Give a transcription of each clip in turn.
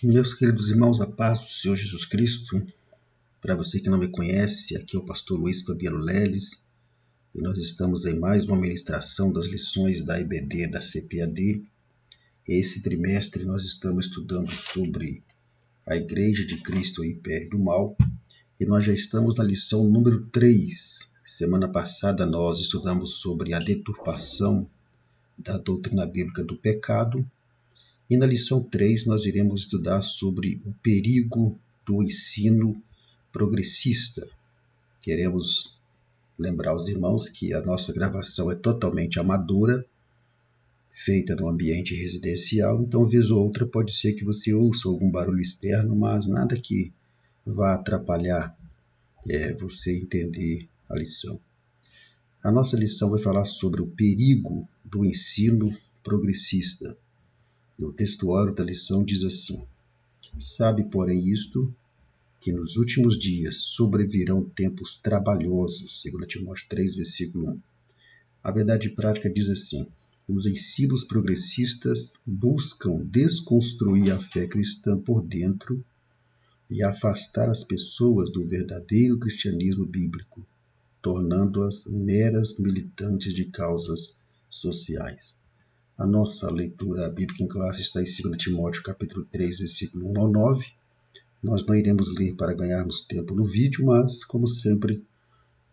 Meus queridos irmãos, a paz do Senhor Jesus Cristo. Para você que não me conhece, aqui é o pastor Luiz Fabiano Leles e nós estamos em mais uma ministração das lições da IBD, da CPAD. Esse trimestre nós estamos estudando sobre a Igreja de Cristo e o Império do Mal e nós já estamos na lição número 3. Semana passada nós estudamos sobre a deturpação da doutrina bíblica do pecado. E na lição 3 nós iremos estudar sobre o perigo do ensino progressista. Queremos lembrar aos irmãos que a nossa gravação é totalmente amadora, feita no ambiente residencial, então vez ou outra pode ser que você ouça algum barulho externo, mas nada que vá atrapalhar você entender a lição. A nossa lição vai falar sobre o perigo do ensino progressista. O textuário da lição diz assim: sabe, porém, isto, que nos últimos dias sobrevirão tempos trabalhosos, 2 Timóteo 3, versículo 1. A verdade prática diz assim: os ensinos progressistas buscam desconstruir a fé cristã por dentro e afastar as pessoas do verdadeiro cristianismo bíblico, tornando-as meras militantes de causas sociais. A nossa leitura bíblica em classe está em 2 Timóteo capítulo 3, versículo 1 ao 9. Nós não iremos ler para ganharmos tempo no vídeo, mas, como sempre,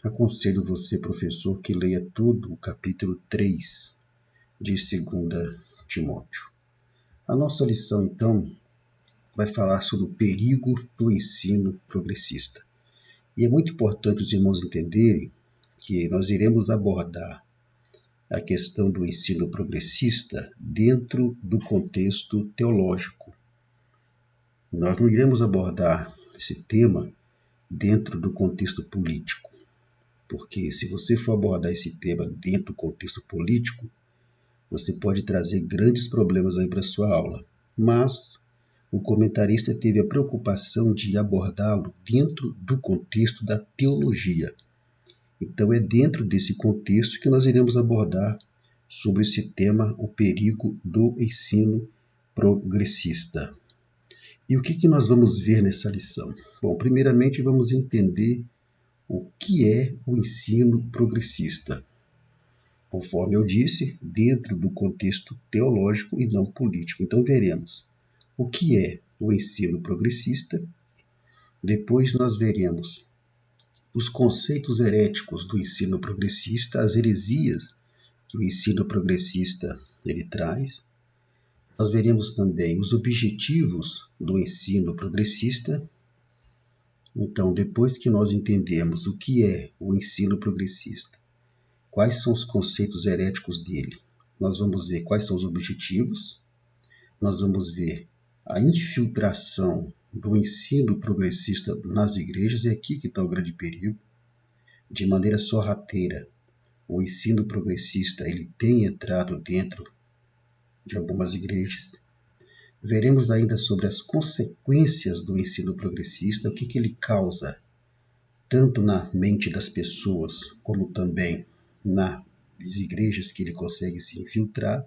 aconselho você, professor, que leia todo o capítulo 3 de 2 Timóteo. A nossa lição, então, vai falar sobre o perigo do ensino progressista. E é muito importante os irmãos entenderem que nós iremos abordar a questão do ensino progressista dentro do contexto teológico. Nós não iremos abordar esse tema dentro do contexto político, porque se você for abordar esse tema dentro do contexto político, você pode trazer grandes problemas aí para a sua aula. Mas o comentarista teve a preocupação de abordá-lo dentro do contexto da teologia. Então é dentro desse contexto que nós iremos abordar sobre esse tema, o perigo do ensino progressista. E o que nós vamos ver nessa lição? Bom, primeiramente vamos entender o que é o ensino progressista. Conforme eu disse, dentro do contexto teológico e não político. Então veremos o que é o ensino progressista. Depois nós veremos os conceitos heréticos do ensino progressista, as heresias que o ensino progressista ele traz. Nós veremos também os objetivos do ensino progressista. Então, depois que nós entendemos o que é o ensino progressista, quais são os conceitos heréticos dele, nós vamos ver quais são os objetivos, nós vamos ver a infiltração do ensino progressista nas igrejas, é aqui que está o grande perigo. De maneira sorrateira, o ensino progressista ele tem entrado dentro de algumas igrejas. Veremos ainda sobre as consequências do ensino progressista, o que ele causa, tanto na mente das pessoas, como também nas igrejas que ele consegue se infiltrar.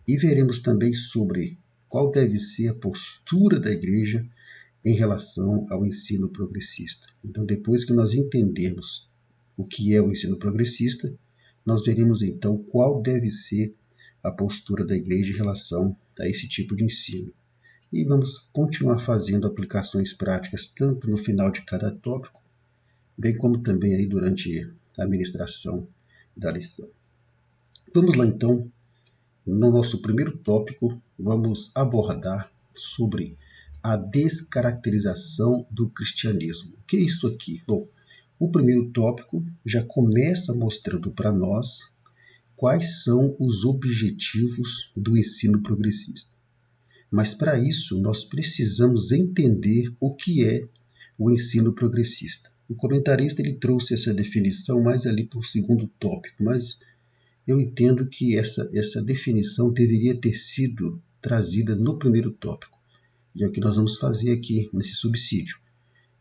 E veremos também sobre qual deve ser a postura da igreja em relação ao ensino progressista. Então, depois que nós entendermos o que é o ensino progressista, nós veremos então qual deve ser a postura da igreja em relação a esse tipo de ensino. E vamos continuar fazendo aplicações práticas tanto no final de cada tópico, bem como também aí durante a ministração da lição. Vamos lá então, no nosso primeiro tópico, vamos abordar sobre a descaracterização do cristianismo. O que é isso aqui? Bom, o primeiro tópico já começa mostrando para nós quais são os objetivos do ensino progressista. Mas para isso nós precisamos entender o que é o ensino progressista. O comentarista ele trouxe essa definição mais ali por segundo tópico, mas eu entendo que essa definição deveria ter sido trazida no primeiro tópico. E é o que nós vamos fazer aqui nesse subsídio.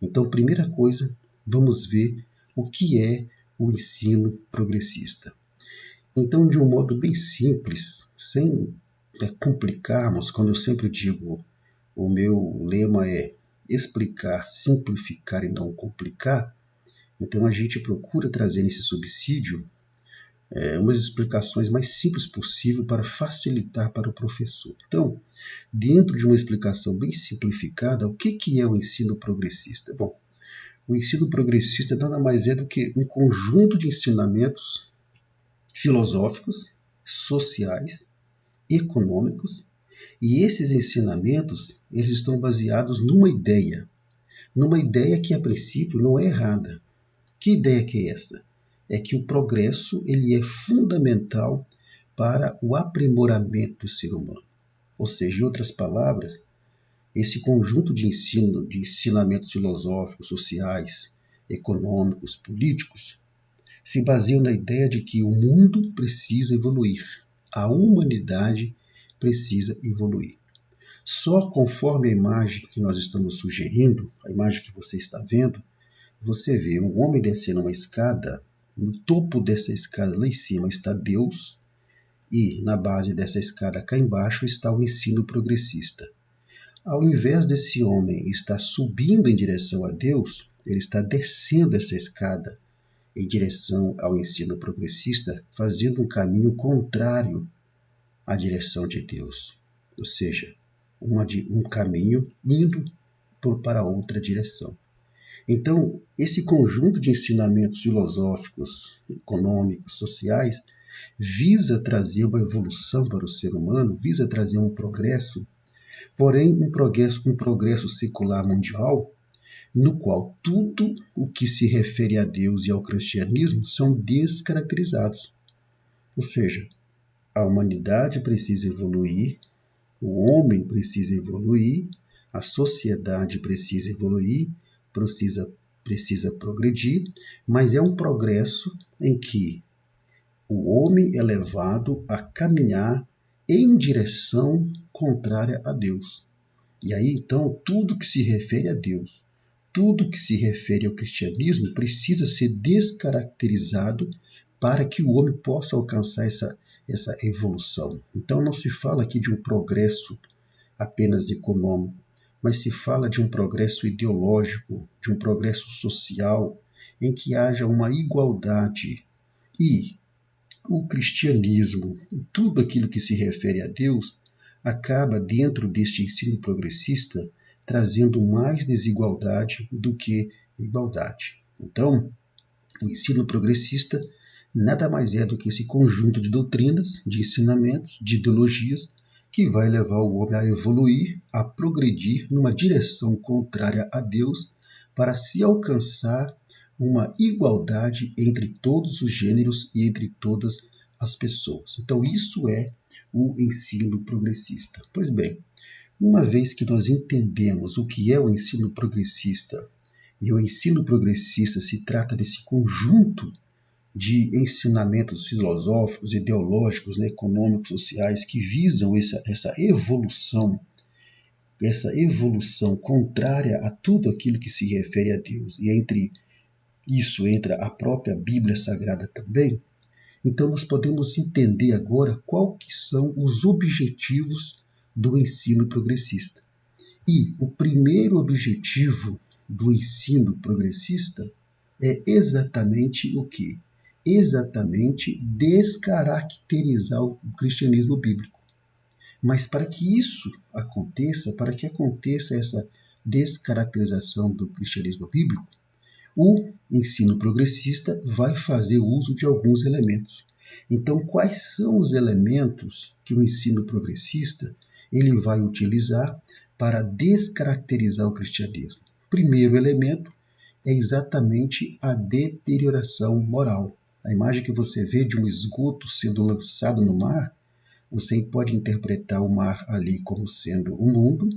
Então, primeira coisa, vamos ver o que é o ensino progressista. Então, de um modo bem simples, sem complicarmos, como eu sempre digo o meu lema é explicar, simplificar e não complicar. Então a gente procura trazer nesse subsídio umas explicações mais simples possível para facilitar para o professor. Então, dentro de uma explicação bem simplificada, o que é o ensino progressista? Bom, o ensino progressista nada mais é do que um conjunto de ensinamentos filosóficos, sociais, econômicos, e esses ensinamentos eles estão baseados numa ideia que a princípio não é errada. Que ideia que é essa? É que o progresso ele é fundamental para o aprimoramento do ser humano. Ou seja, em outras palavras, esse conjunto de ensinamentos filosóficos, sociais, econômicos, políticos, se baseiam na ideia de que o mundo precisa evoluir, a humanidade precisa evoluir. Só conforme a imagem que nós estamos sugerindo, a imagem que você está vendo, você vê um homem descendo uma escada, no topo dessa escada lá em cima está Deus, e na base dessa escada cá embaixo está o ensino progressista. Ao invés desse homem estar subindo em direção a Deus, ele está descendo essa escada em direção ao ensino progressista, fazendo um caminho contrário à direção de Deus. Ou seja, um caminho indo para outra direção. Então, esse conjunto de ensinamentos filosóficos, econômicos, sociais, visa trazer uma evolução para o ser humano, visa trazer um progresso, porém um progresso secular mundial, no qual tudo o que se refere a Deus e ao cristianismo são descaracterizados. Ou seja, a humanidade precisa evoluir, o homem precisa evoluir, a sociedade precisa evoluir, precisa progredir, mas é um progresso em que o homem é levado a caminhar em direção contrária a Deus. E aí, então, tudo que se refere a Deus, tudo que se refere ao cristianismo precisa ser descaracterizado para que o homem possa alcançar essa evolução. Então, não se fala aqui de um progresso apenas econômico, mas se fala de um progresso ideológico, de um progresso social, em que haja uma igualdade. E o cristianismo e tudo aquilo que se refere a Deus acaba, dentro deste ensino progressista, trazendo mais desigualdade do que igualdade. Então, o ensino progressista nada mais é do que esse conjunto de doutrinas, de ensinamentos, de ideologias, que vai levar o homem a evoluir, a progredir numa direção contrária a Deus, para se alcançar uma igualdade entre todos os gêneros e entre todas as pessoas. Então, isso é o ensino progressista. Pois bem, uma vez que nós entendemos o que é o ensino progressista, e o ensino progressista se trata desse conjunto de ensinamentos filosóficos, ideológicos, econômicos, sociais, que visam essa evolução contrária a tudo aquilo que se refere a Deus. E entre isso entra a própria Bíblia Sagrada também. Então nós podemos entender agora quais que são os objetivos do ensino progressista. E o primeiro objetivo do ensino progressista é exatamente o quê? Exatamente descaracterizar o cristianismo bíblico. Mas para que isso aconteça, para que aconteça essa descaracterização do cristianismo bíblico, o ensino progressista vai fazer uso de alguns elementos. Então, quais são os elementos que o ensino progressista ele vai utilizar para descaracterizar o cristianismo? O primeiro elemento é exatamente a deterioração moral. A imagem que você vê de um esgoto sendo lançado no mar, você pode interpretar o mar ali como sendo o mundo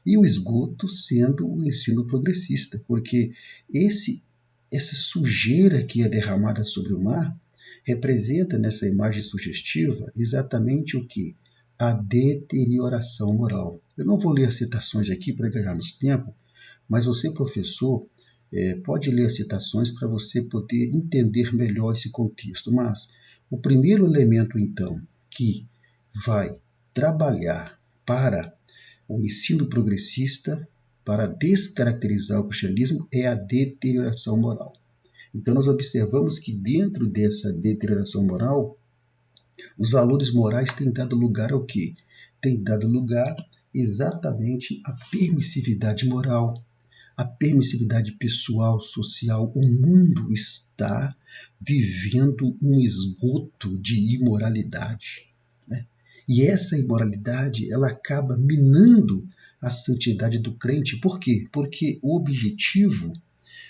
e o esgoto sendo o ensino progressista, porque essa sujeira que é derramada sobre o mar representa nessa imagem sugestiva exatamente o que? A deterioração moral. Eu não vou ler as citações aqui para ganharmos tempo, mas você, professor, pode ler as citações para você poder entender melhor esse contexto. Mas o primeiro elemento, então, que vai trabalhar para o ensino progressista para descaracterizar o cristianismo é a deterioração moral. Então nós observamos que dentro dessa deterioração moral, os valores morais têm dado lugar ao quê? Têm dado lugar exatamente à permissividade moral, à permissividade pessoal, social. O mundo está vivendo um esgoto de imoralidade, né? E essa imoralidade, ela acaba minando a santidade do crente. Por quê? Porque o objetivo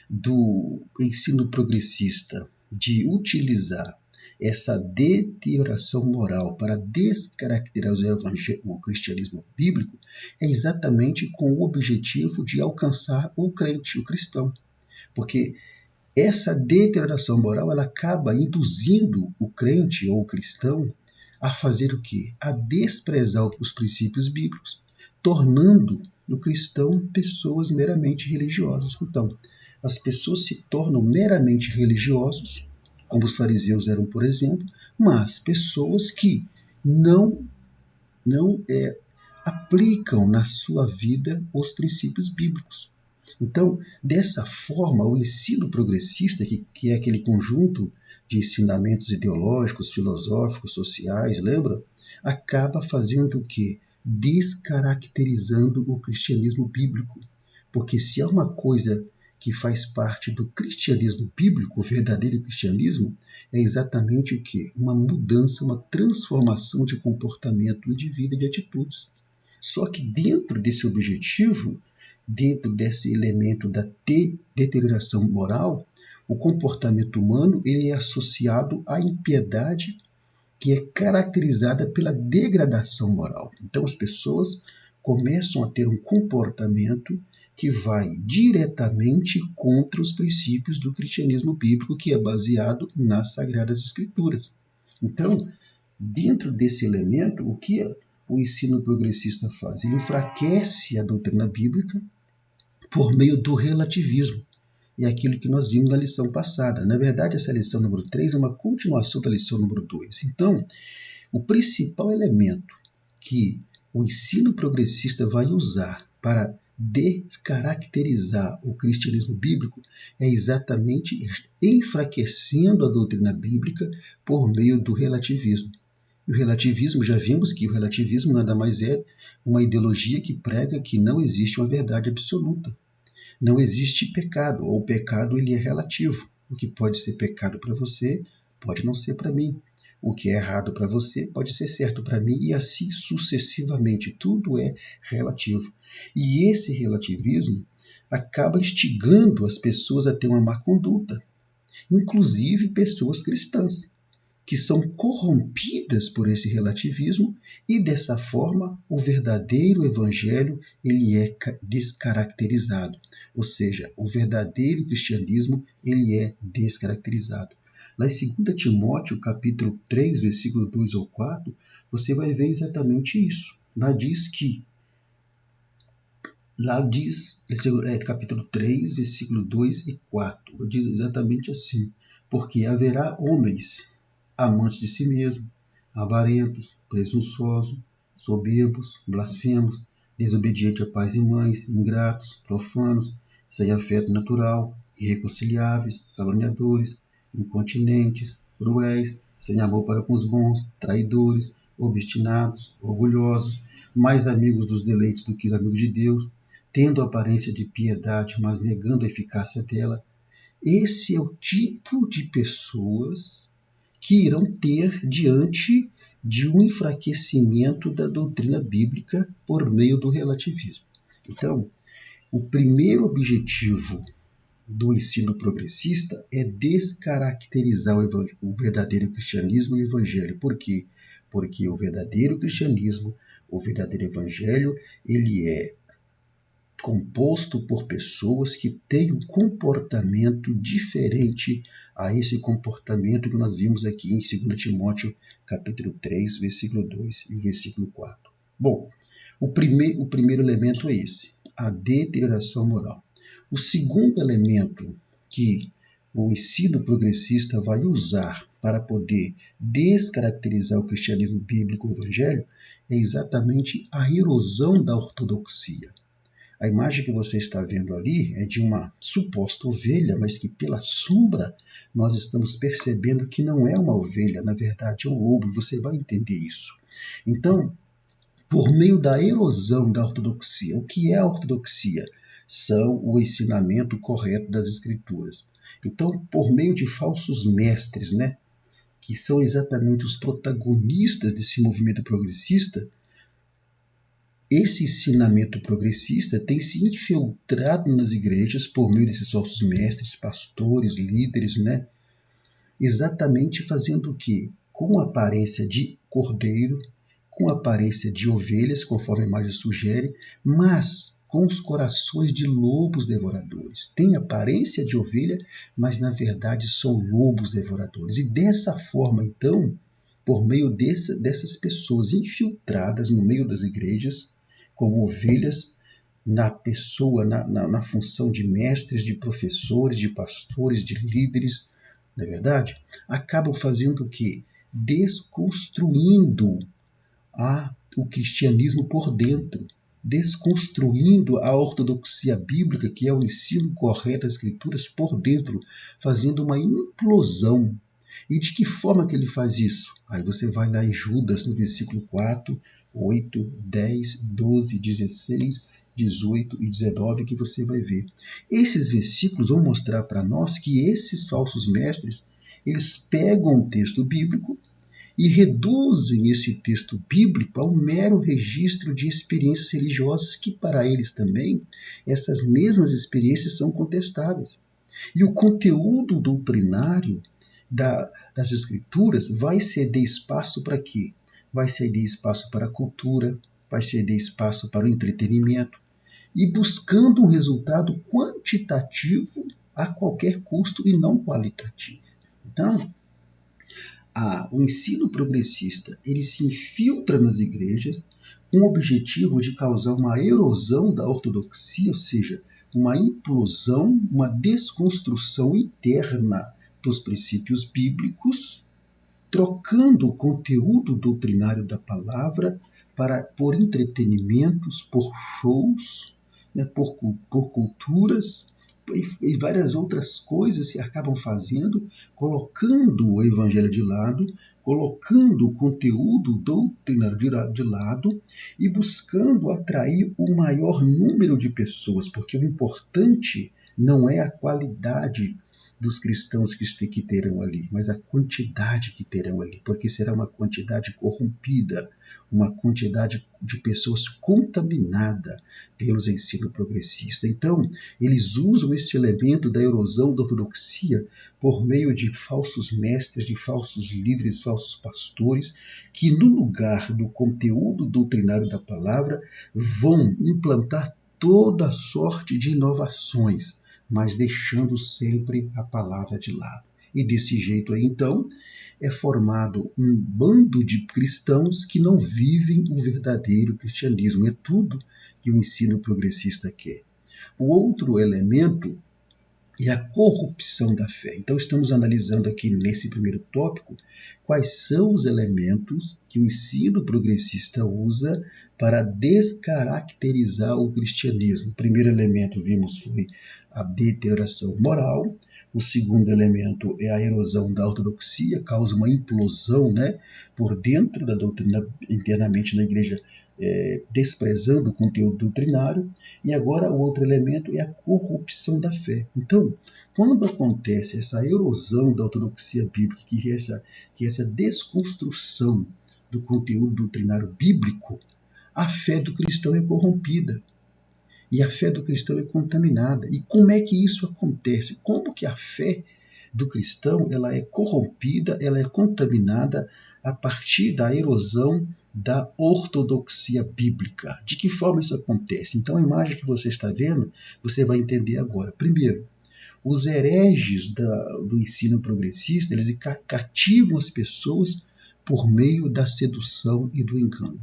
do ensino progressista de utilizar essa deterioração moral para descaracterizar o cristianismo bíblico é exatamente com o objetivo de alcançar o crente, o cristão. Porque essa deterioração moral, ela acaba induzindo o crente ou o cristão a fazer o quê? A desprezar os princípios bíblicos, tornando o cristão pessoas meramente religiosas. Então, as pessoas se tornam meramente religiosos, como os fariseus eram, por exemplo, mas pessoas que não aplicam na sua vida os princípios bíblicos. Então, dessa forma, o ensino progressista, que é aquele conjunto de ensinamentos ideológicos, filosóficos, sociais, lembra? Acaba fazendo o quê? Descaracterizando o cristianismo bíblico. Porque se há uma coisa que faz parte do cristianismo bíblico, o verdadeiro cristianismo, é exatamente o quê? Uma mudança, uma transformação de comportamento e de vida e de atitudes. Só que dentro desse objetivo, dentro desse elemento da deterioração moral, o comportamento humano ele é associado à impiedade que é caracterizada pela degradação moral. Então as pessoas começam a ter um comportamento que vai diretamente contra os princípios do cristianismo bíblico, que é baseado nas Sagradas Escrituras. Então, dentro desse elemento, o que o ensino progressista faz? Ele enfraquece a doutrina bíblica por meio do relativismo. É aquilo que nós vimos na lição passada. Na verdade, essa lição número 3 é uma continuação da lição número 2. Então, o principal elemento que o ensino progressista vai usar para descaracterizar o cristianismo bíblico é exatamente enfraquecendo a doutrina bíblica por meio do relativismo. E o relativismo, já vimos que o relativismo nada mais é uma ideologia que prega que não existe uma verdade absoluta. Não existe pecado, ou o pecado ele é relativo. O que pode ser pecado para você pode não ser para mim. O que é errado para você pode ser certo para mim e assim sucessivamente. Tudo é relativo. E esse relativismo acaba instigando as pessoas a ter uma má conduta, inclusive pessoas cristãs, que são corrompidas por esse relativismo e dessa forma o verdadeiro evangelho ele é descaracterizado, ou seja, o verdadeiro cristianismo ele é descaracterizado. Lá em 2 Timóteo, capítulo 3, versículo 2 ou 4, você vai ver exatamente isso. Lá diz, capítulo 3, versículo 2 e 4, diz exatamente assim: porque haverá homens amantes de si mesmo, avarentos, presunçosos, soberbos, blasfemos, desobedientes a pais e mães, ingratos, profanos, sem afeto natural, irreconciliáveis, caluniadores, incontinentes, cruéis, sem amor para com os bons, traidores, obstinados, orgulhosos, mais amigos dos deleites do que amigos de Deus, tendo aparência de piedade, mas negando a eficácia dela. Esse é o tipo de pessoas que irão ter diante de um enfraquecimento da doutrina bíblica por meio do relativismo. Então, o primeiro objetivo do ensino progressista é descaracterizar o verdadeiro cristianismo e o evangelho. Por quê? Porque o verdadeiro cristianismo, o verdadeiro evangelho, ele é composto por pessoas que têm um comportamento diferente a esse comportamento que nós vimos aqui em 2 Timóteo, capítulo 3, versículo 2 e versículo 4. Bom, o primeiro elemento é esse, a deterioração moral. O segundo elemento que o ensino progressista vai usar para poder descaracterizar o cristianismo bíblico, o evangelho, é exatamente a erosão da ortodoxia. A imagem que você está vendo ali é de uma suposta ovelha, mas que pela sombra nós estamos percebendo que não é uma ovelha, na verdade é um lobo, você vai entender isso. Então, por meio da erosão da ortodoxia, o que é a ortodoxia? São o ensinamento correto das Escrituras. Então, por meio de falsos mestres, que são exatamente os protagonistas desse movimento progressista, esse ensinamento progressista tem se infiltrado nas igrejas por meio desses falsos mestres, pastores, líderes, exatamente fazendo o quê? Com a aparência de cordeiro, com a aparência de ovelhas, conforme a imagem sugere, mas com os corações de lobos devoradores. Tem aparência de ovelha, mas na verdade são lobos devoradores. E dessa forma, então, por meio dessas pessoas infiltradas no meio das igrejas, como ovelhas, na pessoa, na função de mestres, de professores, de pastores, de líderes, não é verdade? Acabam fazendo o quê? Desconstruindo o cristianismo por dentro, desconstruindo a ortodoxia bíblica, que é o ensino correto das Escrituras, por dentro, fazendo uma implosão. E de que forma que ele faz isso? Aí você vai lá em Judas, no versículo 4, 8, 10, 12, 16, 18 e 19, que você vai ver. Esses versículos vão mostrar para nós que esses falsos mestres, eles pegam o texto bíblico e reduzem esse texto bíblico a um mero registro de experiências religiosas que, para eles também, essas mesmas experiências são contestáveis. E o conteúdo doutrinário das Escrituras vai ceder espaço para quê? Vai ceder espaço para a cultura, vai ceder espaço para o entretenimento, e buscando um resultado quantitativo a qualquer custo e não qualitativo. Então, o ensino progressista ele se infiltra nas igrejas com o objetivo de causar uma erosão da ortodoxia, ou seja, uma implosão, uma desconstrução interna dos princípios bíblicos, trocando o conteúdo doutrinário da palavra por entretenimentos, por shows, por culturas e várias outras coisas que acabam fazendo, colocando o evangelho de lado, colocando o conteúdo doutrinário de lado e buscando atrair o maior número de pessoas, porque o importante não é a qualidade dos cristãos que terão ali, mas a quantidade que terão ali, porque será uma quantidade corrompida, uma quantidade de pessoas contaminada pelos ensinos progressistas. Então, eles usam esse elemento da erosão da ortodoxia por meio de falsos mestres, de falsos líderes, falsos pastores, que no lugar do conteúdo doutrinário da palavra vão implantar toda sorte de inovações, mas deixando sempre a palavra de lado. E desse jeito aí, então, é formado um bando de cristãos que não vivem o verdadeiro cristianismo. É tudo que o ensino progressista quer. O outro elemento é a corrupção da fé. Então, estamos analisando aqui nesse primeiro tópico quais são os elementos que o ensino progressista usa para descaracterizar o cristianismo. O primeiro elemento, vimos, foi a deterioração moral. O segundo elemento é a erosão da ortodoxia, causa uma implosão por dentro da doutrina, internamente na igreja, desprezando o conteúdo doutrinário. E agora o outro elemento é a corrupção da fé. Então, quando acontece essa erosão da ortodoxia bíblica, que é essa desconstrução do conteúdo doutrinário bíblico, a fé do cristão é corrompida. E a fé do cristão é contaminada. E como é que isso acontece? Como que a fé do cristão ela é corrompida, ela é contaminada a partir da erosão da ortodoxia bíblica? De que forma isso acontece? Então, a imagem que você está vendo, você vai entender agora. Primeiro, os hereges do ensino progressista, eles cativam as pessoas por meio da sedução e do engano.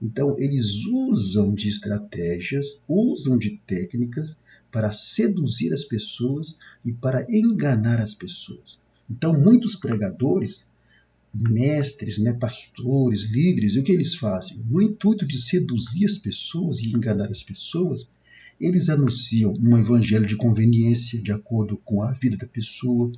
Então, eles usam de estratégias, usam de técnicas para seduzir as pessoas e para enganar as pessoas. Então, muitos pregadores, mestres, pastores, líderes, o que eles fazem? No intuito de seduzir as pessoas e enganar as pessoas, eles anunciam um evangelho de conveniência, de acordo com a vida da pessoa,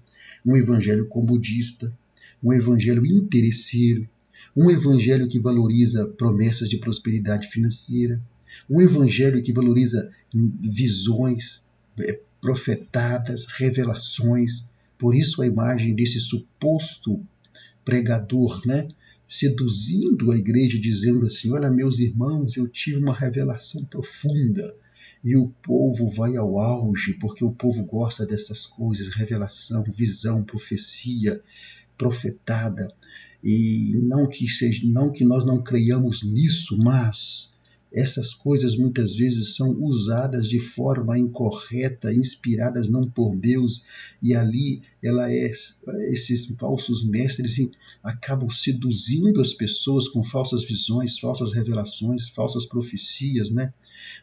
um evangelho comodista, um evangelho interesseiro, um evangelho que valoriza promessas de prosperidade financeira, um evangelho que valoriza visões profetadas, revelações. Por isso a imagem desse suposto pregador, seduzindo a igreja, dizendo assim: olha, meus irmãos, eu tive uma revelação profunda. E o povo vai ao auge, porque o povo gosta dessas coisas, revelação, visão, profecia, profetada. E não que nós não creiamos nisso, mas essas coisas muitas vezes são usadas de forma incorreta, inspiradas não por Deus, e ali esses falsos mestres acabam seduzindo as pessoas com falsas visões, falsas revelações, falsas profecias,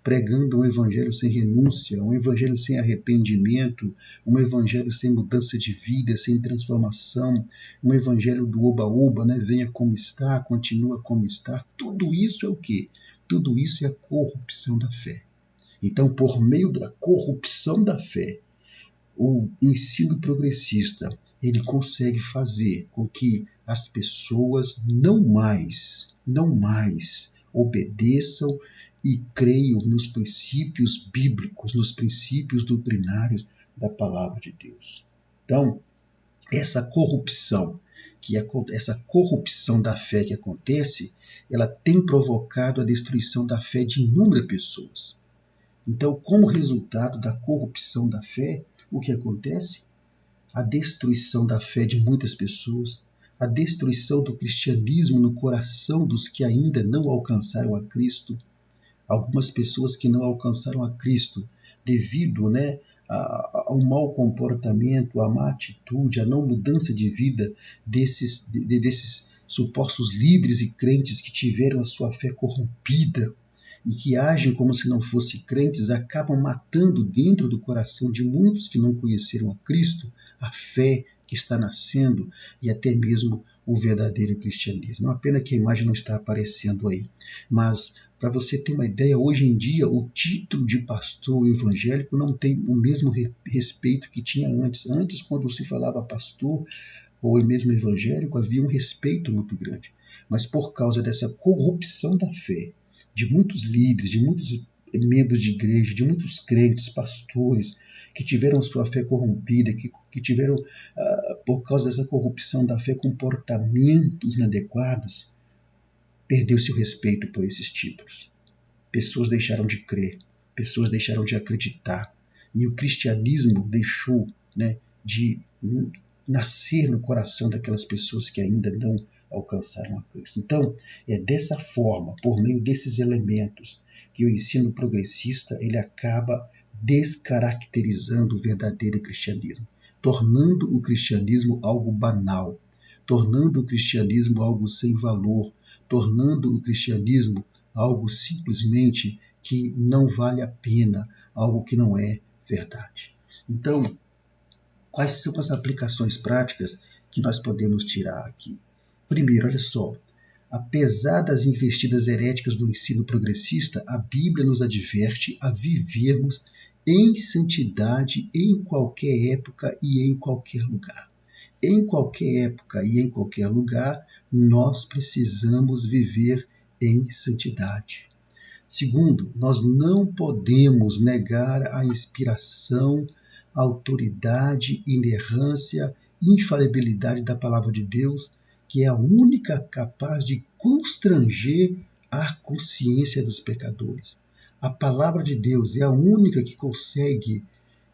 pregando um evangelho sem renúncia, um evangelho sem arrependimento, um evangelho sem mudança de vida, sem transformação, um evangelho do oba-oba, venha como está, continua como está. Tudo isso é o quê? Tudo isso é a corrupção da fé. Então, por meio da corrupção da fé, o ensino progressista ele consegue fazer com que as pessoas não mais obedeçam e creiam nos princípios bíblicos, nos princípios doutrinários da palavra de Deus. Então, essa corrupção da fé que acontece, ela tem provocado a destruição da fé de inúmeras pessoas. Então, como resultado da corrupção da fé, o que acontece? A destruição da fé de muitas pessoas, a destruição do cristianismo no coração dos que ainda não alcançaram a Cristo. Algumas pessoas que não alcançaram a Cristo devido ao mau comportamento, à má atitude, à não mudança de vida desses supostos líderes e crentes que tiveram a sua fé corrompida e que agem como se não fossem crentes, acabam matando dentro do coração de muitos que não conheceram a Cristo a fé que está nascendo e até mesmo o verdadeiro cristianismo. É uma pena que a imagem não está aparecendo aí, mas para você ter uma ideia, hoje em dia o título de pastor evangélico não tem o mesmo respeito que tinha antes. Antes, quando se falava pastor ou mesmo evangélico, havia um respeito muito grande. Mas por causa dessa corrupção da fé, de muitos líderes, de muitos membros de igreja, de muitos crentes, pastores, que tiveram sua fé corrompida, que tiveram, por causa dessa corrupção da fé, comportamentos inadequados, perdeu-se o respeito por esses títulos. Pessoas deixaram de crer, pessoas deixaram de acreditar, e o cristianismo deixou de nascer no coração daquelas pessoas que ainda não alcançaram a Cristo. Então, é dessa forma, por meio desses elementos, que o ensino progressista ele acaba descaracterizando o verdadeiro cristianismo, tornando o cristianismo algo banal, tornando o cristianismo algo sem valor, tornando o cristianismo algo simplesmente que não vale a pena, algo que não é verdade. Então, quais são as aplicações práticas que nós podemos tirar aqui? Primeiro, olha só, apesar das investidas heréticas do ensino progressista, a Bíblia nos adverte a vivermos em santidade em qualquer época e em qualquer lugar. Em qualquer época e em qualquer lugar, nós precisamos viver em santidade. Segundo, nós não podemos negar a inspiração, a autoridade, inerrância, infalibilidade da palavra de Deus, que é a única capaz de constranger a consciência dos pecadores. A palavra de Deus é a única que consegue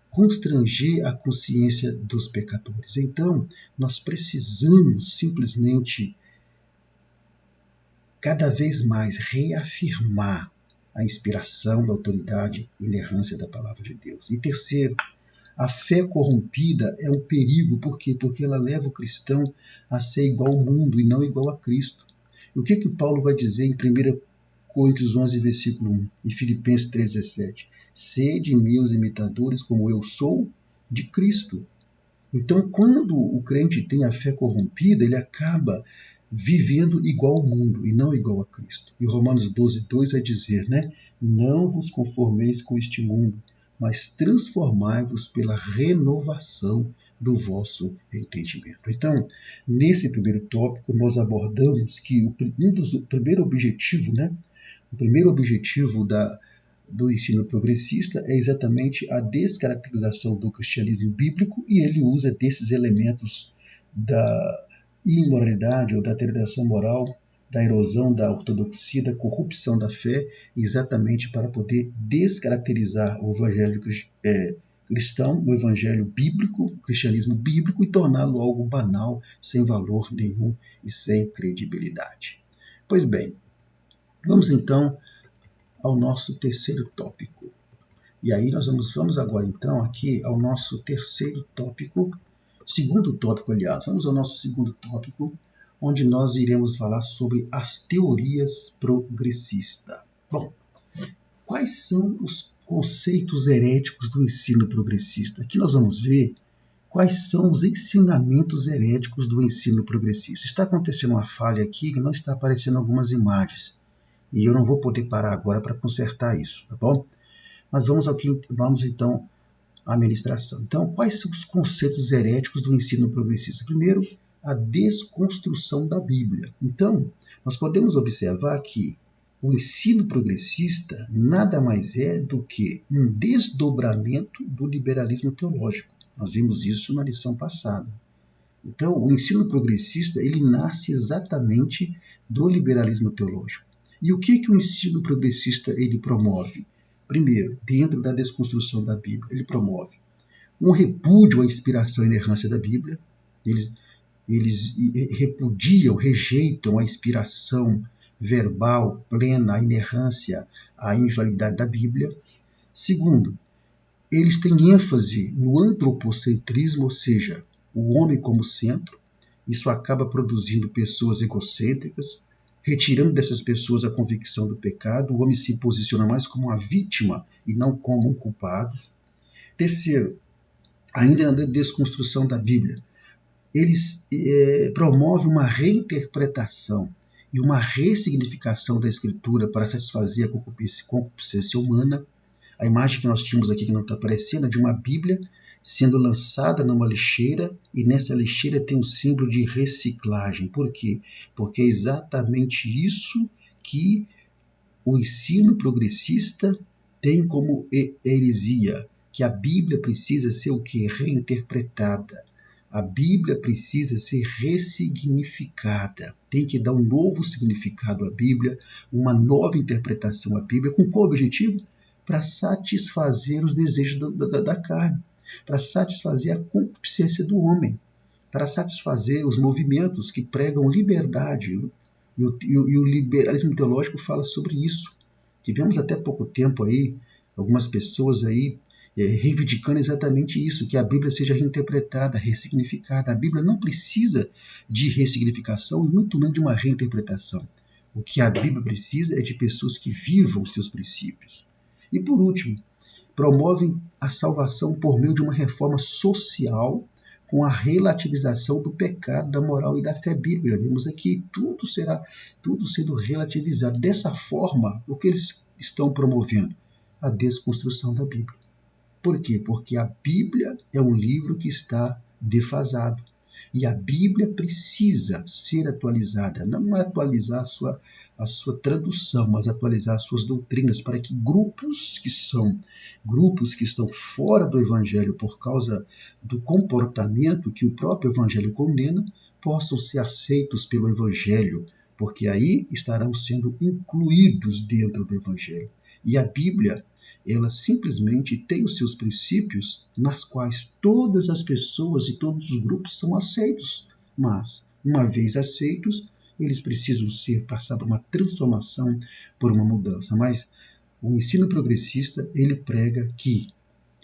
constranger a consciência dos pecadores. Então, nós precisamos simplesmente cada vez mais reafirmar a inspiração, a autoridade e inerrância da palavra de Deus. E terceiro, a fé corrompida é um perigo, por quê? Porque ela leva o cristão a ser igual ao mundo e não igual a Cristo. E o que Paulo vai dizer em 1 Coríntios 11, versículo 1 e Filipenses 3,17? Sede meus imitadores como eu sou de Cristo. Então, quando o crente tem a fé corrompida, ele acaba vivendo igual ao mundo e não igual a Cristo. E Romanos 12:2 vai dizer, né? Não vos conformeis com este mundo, mas transformai-vos pela renovação do vosso entendimento. Então, nesse primeiro tópico, nós abordamos que o primeiro objetivo, né? O primeiro objetivo do ensino progressista é exatamente a descaracterização do cristianismo bíblico, e ele usa desses elementos da imoralidade ou da deterioração moral, da erosão da ortodoxia, da corrupção da fé, exatamente para poder descaracterizar o evangelho cristão, o evangelho bíblico, o cristianismo bíblico, e torná-lo algo banal, sem valor nenhum e sem credibilidade. Pois bem, vamos então ao nosso terceiro tópico. E aí nós vamos agora então aqui ao nosso terceiro tópico, segundo tópico, aliás, vamos ao nosso segundo tópico, onde nós iremos falar sobre as teorias progressistas. Bom, quais são os conceitos heréticos do ensino progressista? Aqui nós vamos ver quais são os ensinamentos heréticos do ensino progressista. Está acontecendo uma falha aqui que não está aparecendo algumas imagens. E eu não vou poder parar agora para consertar isso, tá bom? Mas vamos então à ministração. Então, quais são os conceitos heréticos do ensino progressista? Primeiro, a desconstrução da Bíblia. Então, nós podemos observar que o ensino progressista nada mais é do que um desdobramento do liberalismo teológico. Nós vimos isso na lição passada. Então, o ensino progressista ele nasce exatamente do liberalismo teológico. E o que o ensino progressista ele promove? Primeiro, dentro da desconstrução da Bíblia, ele promove um repúdio à inspiração e inerrância da Bíblia. Eles repudiam, rejeitam a inspiração verbal plena, a inerrância, a infalibilidade da Bíblia. Segundo, eles têm ênfase no antropocentrismo, ou seja, o homem como centro. Isso acaba produzindo pessoas egocêntricas, retirando dessas pessoas a convicção do pecado. O homem se posiciona mais como uma vítima e não como um culpado. Terceiro, ainda na desconstrução da Bíblia, eles promovem uma reinterpretação e uma ressignificação da Escritura para satisfazer a concupiscência humana. A imagem que nós tínhamos aqui, que não está aparecendo, é de uma Bíblia sendo lançada numa lixeira, e nessa lixeira tem um símbolo de reciclagem. Por quê? Porque é exatamente isso que o ensino progressista tem como heresia, que a Bíblia precisa ser o quê? Reinterpretada. A Bíblia precisa ser ressignificada. Tem que dar um novo significado à Bíblia, uma nova interpretação à Bíblia. Com qual objetivo? Para satisfazer os desejos da carne, para satisfazer a concupiscência do homem, para satisfazer os movimentos que pregam liberdade. E o liberalismo teológico fala sobre isso. Tivemos até pouco tempo aí algumas pessoas aí reivindicando exatamente isso, que a Bíblia seja reinterpretada, ressignificada. A Bíblia não precisa de ressignificação, muito menos de uma reinterpretação. O que a Bíblia precisa é de pessoas que vivam os seus princípios. E por último, promovem a salvação por meio de uma reforma social com a relativização do pecado, da moral e da fé bíblica. Vimos aqui tudo sendo relativizado. Dessa forma, o que eles estão promovendo? A desconstrução da Bíblia. Por quê? Porque a Bíblia é um livro que está defasado. E a Bíblia precisa ser atualizada. Não é atualizar a sua tradução, mas atualizar as suas doutrinas, para que grupos que estão fora do Evangelho por causa do comportamento que o próprio Evangelho condena, possam ser aceitos pelo Evangelho, porque aí estarão sendo incluídos dentro do Evangelho. E a Bíblia, ela simplesmente tem os seus princípios nas quais todas as pessoas e todos os grupos são aceitos. Mas, uma vez aceitos, eles precisam passar por uma transformação, por uma mudança. Mas o ensino progressista, ele prega que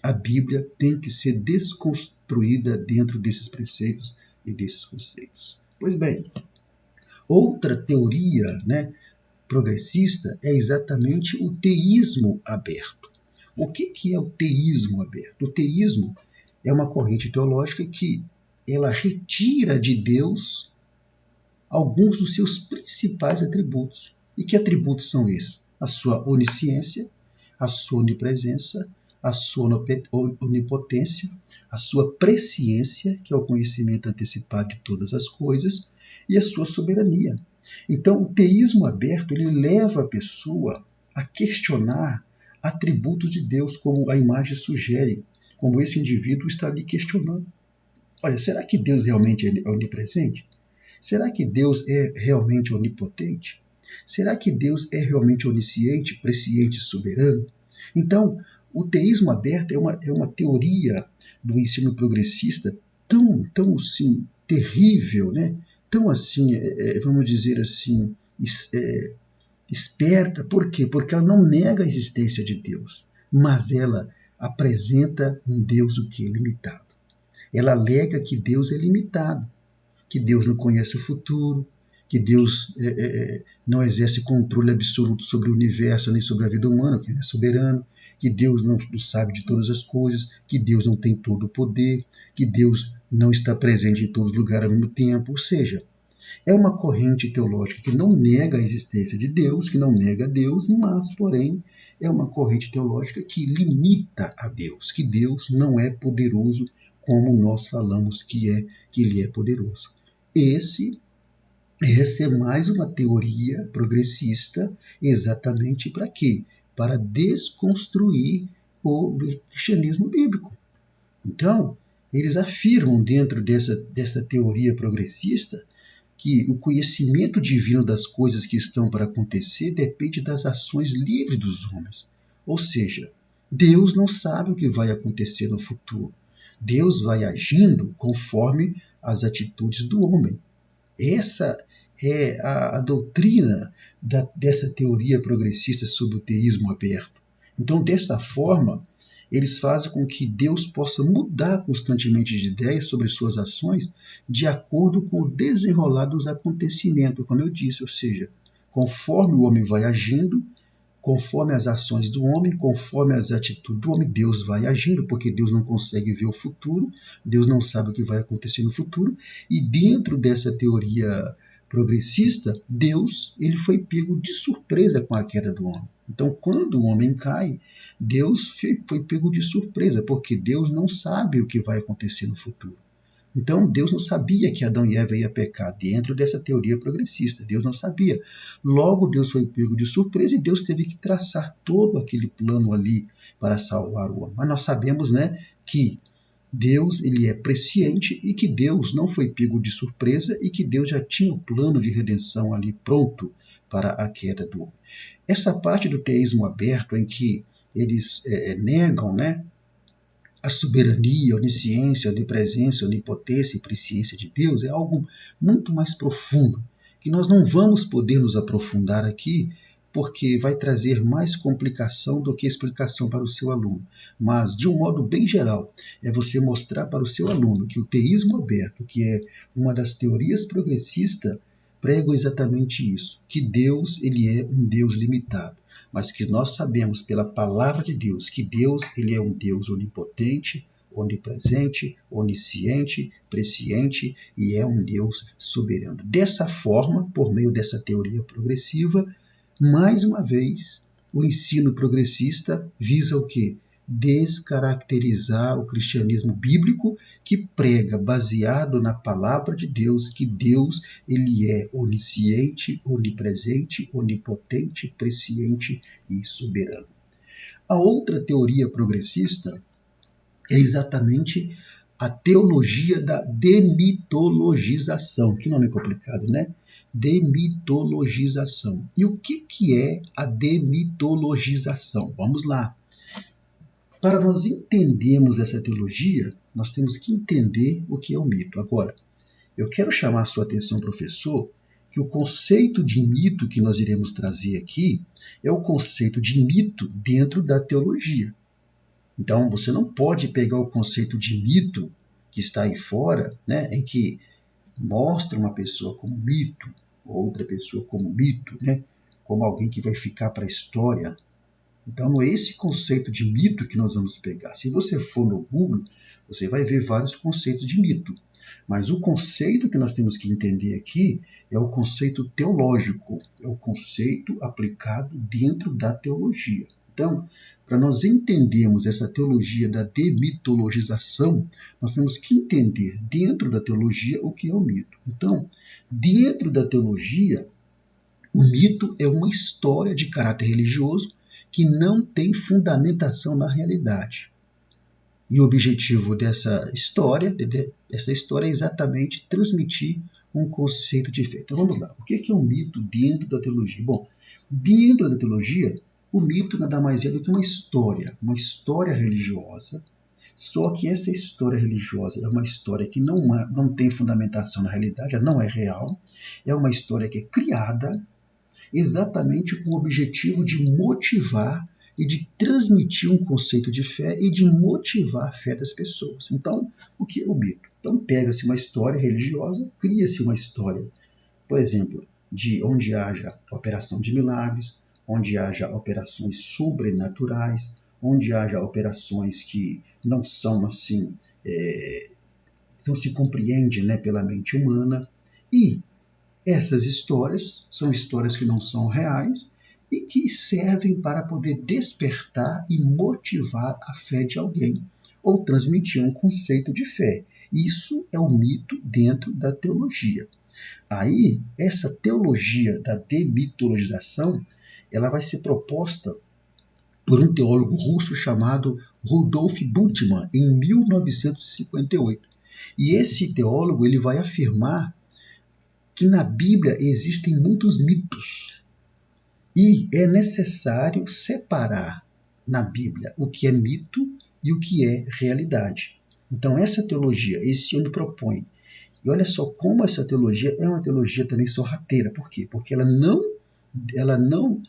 a Bíblia tem que ser desconstruída dentro desses preceitos e desses conceitos. Pois bem, outra teoria, progressista é exatamente o teísmo aberto. O que é o teísmo aberto? O teísmo é uma corrente teológica que ela retira de Deus alguns dos seus principais atributos. E que atributos são esses? A sua onisciência, a sua onipresença, a sua onipotência, a sua presciência, que é o conhecimento antecipado de todas as coisas, e a sua soberania. Então, o teísmo aberto ele leva a pessoa a questionar atributos de Deus, como a imagem sugere, como esse indivíduo está ali questionando. Olha, será que Deus realmente é onipresente? Será que Deus é realmente onipotente? Será que Deus é realmente onisciente, presciente e soberano? Então, o teísmo aberto é uma teoria do ensino progressista tão assim, terrível, né? Tão assim, vamos dizer assim, esperta. Por quê? Porque ela não nega a existência de Deus, mas ela apresenta um Deus o que? Limitado. Ela alega que Deus é limitado, que Deus não conhece o futuro, que Deus não exerce controle absoluto sobre o universo nem sobre a vida humana, que ele é soberano, que Deus não sabe de todas as coisas, que Deus não tem todo o poder, que Deus não está presente em todos os lugares ao mesmo tempo. Ou seja, é uma corrente teológica que não nega a existência de Deus, que não nega Deus, mas, porém, é uma corrente teológica que limita a Deus, que Deus não é poderoso como nós falamos que ele é poderoso. Essa é mais uma teoria progressista, exatamente para quê? Para desconstruir o cristianismo bíblico. Então, eles afirmam dentro dessa teoria progressista que o conhecimento divino das coisas que estão para acontecer depende das ações livres dos homens. Ou seja, Deus não sabe o que vai acontecer no futuro. Deus vai agindo conforme as atitudes do homem. Essa é a doutrina dessa teoria progressista sobre o teísmo aberto. Então, dessa forma, eles fazem com que Deus possa mudar constantemente de ideia sobre suas ações de acordo com o desenrolar dos acontecimentos, como eu disse, ou seja, conforme o homem vai agindo, conforme as ações do homem, conforme as atitudes do homem, Deus vai agindo, porque Deus não consegue ver o futuro, Deus não sabe o que vai acontecer no futuro, e dentro dessa teoria progressista, Deus ele foi pego de surpresa com a queda do homem. Então, quando o homem cai, Deus foi pego de surpresa, porque Deus não sabe o que vai acontecer no futuro. Então, Deus não sabia que Adão e Eva iam pecar dentro dessa teoria progressista. Deus não sabia. Logo, Deus foi pego de surpresa e Deus teve que traçar todo aquele plano ali para salvar o homem. Mas nós sabemos, né, que Deus ele é presciente e que Deus não foi pego de surpresa e que Deus já tinha o plano de redenção ali pronto para a queda do homem. Essa parte do teísmo aberto em que eles negam, né, a soberania, a onisciência, a onipresença, a onipotência e presciência de Deus é algo muito mais profundo, que nós não vamos poder nos aprofundar aqui, porque vai trazer mais complicação do que explicação para o seu aluno. Mas, de um modo bem geral, é você mostrar para o seu aluno que o teísmo aberto, que é uma das teorias progressistas, prega exatamente isso, que Deus ele é um Deus limitado, mas que nós sabemos pela palavra de Deus que Deus ele é um Deus onipotente, onipresente, onisciente, presciente e é um Deus soberano. Dessa forma, por meio dessa teoria progressiva, mais uma vez, o ensino progressista visa o quê? Descaracterizar o cristianismo bíblico que prega, baseado na palavra de Deus, que Deus ele é onisciente, onipresente, onipotente, presciente e soberano. A outra teoria progressista é exatamente a teologia da demitologização. Que nome complicado, né? Demitologização. E o que é a demitologização? Vamos lá. Para nós entendermos essa teologia, nós temos que entender o que é o mito. Agora, eu quero chamar a sua atenção, professor, que o conceito de mito que nós iremos trazer aqui é o conceito de mito dentro da teologia. Então, você não pode pegar o conceito de mito que está aí fora, né, em que mostra uma pessoa como mito, outra pessoa como mito, né, como alguém que vai ficar para a história. Então, não é esse conceito de mito que nós vamos pegar. Se você for no Google, você vai ver vários conceitos de mito. Mas o conceito que nós temos que entender aqui é o conceito teológico, é o conceito aplicado dentro da teologia. Então, para nós entendermos essa teologia da demitologização, nós temos que entender dentro da teologia o que é o mito. Então, dentro da teologia, o mito é uma história de caráter religioso que não tem fundamentação na realidade. E o objetivo dessa história é exatamente transmitir um conceito de fé. Então vamos lá. O que é um mito dentro da teologia? Bom, dentro da teologia, o mito nada mais é do que uma história religiosa. Só que essa história religiosa é uma história que não tem fundamentação na realidade, ela não é real. É uma história que é criada exatamente com o objetivo de motivar e de transmitir um conceito de fé e de motivar a fé das pessoas. Então, o que é o mito? Então, pega-se uma história religiosa, cria-se uma história, por exemplo, de onde haja operação de milagres, onde haja operações sobrenaturais, onde haja operações que não são assim, não se compreende, né, pela mente humana. E essas histórias são histórias que não são reais e que servem para poder despertar e motivar a fé de alguém ou transmitir um conceito de fé. Isso é o mito dentro da teologia. Aí, essa teologia da demitologização, ela vai ser proposta por um teólogo russo chamado Rudolf Bultmann, em 1958. E esse teólogo ele vai afirmar que na Bíblia existem muitos mitos e é necessário separar na Bíblia o que é mito e o que é realidade. Então essa teologia, esse homem propõe. E olha só como essa teologia é uma teologia também sorrateira. Por quê? Porque ela não